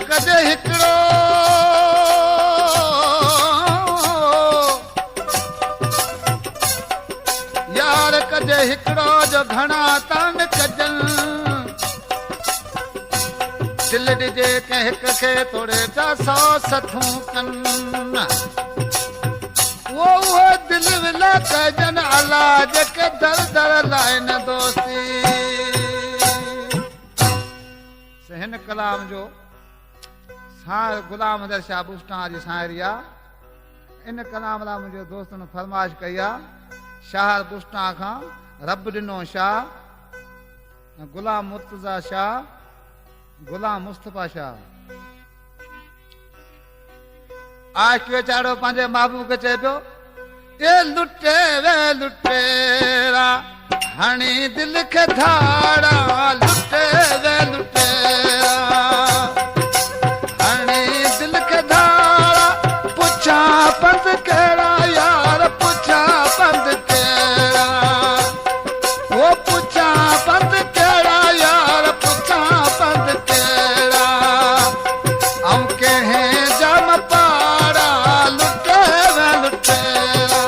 कजे हिकड़ो यार कजे हिकड़ो जो घणा तान कजन दिल ॾिजे कंहिं हिक खे तोड़े जा 100 सथूं कन वो दिल विला कजन अला जेके दर दर लाइन दोस्ती हिन कलाम जो गुलाम हदर शाह बुस्टां जी शाइरी आहे इन कलाम लाइ मुंहिंजे दोस्तनि फरमाइश कई आहे शाह बुस्टां खां रब ॾिनो शाह गुलाम मुर्तज़ा शाह गुलाम मुस्तफ़ा शाह आशिक़ वेचारो पंहिंजे महबूब खे चए पियो ए लुटे वे लुटेरा हणी दिल खे धाड़ा लुटे वे लुटेरा हणी दिल खे धाड़ा पुछा पंध कहिड़ा यार पुछा पंध कहिड़ा वो पुछा पंध कहिड़ा यार पुछा पंध कहिड़ा ऐं कंहिं जम पाड़ा लुटे वे लुटेरा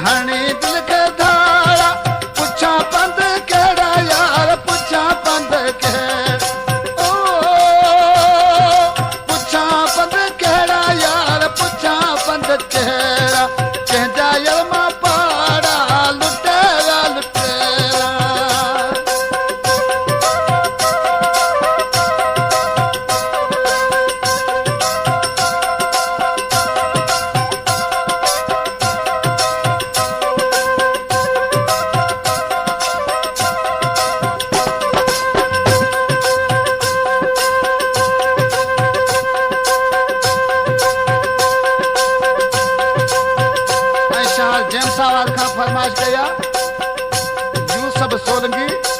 हणी दिल के धारा पुछा पंध केड़ा यार पुछा पंध के ओ पुछा पंध केड़ा यार पुछा पंध केड़ा कंहिंजा यलमा पाड़ा लुटेरा लुटेरा जैमसाबाद का फरमाइश कया यूसुफ सोलंकी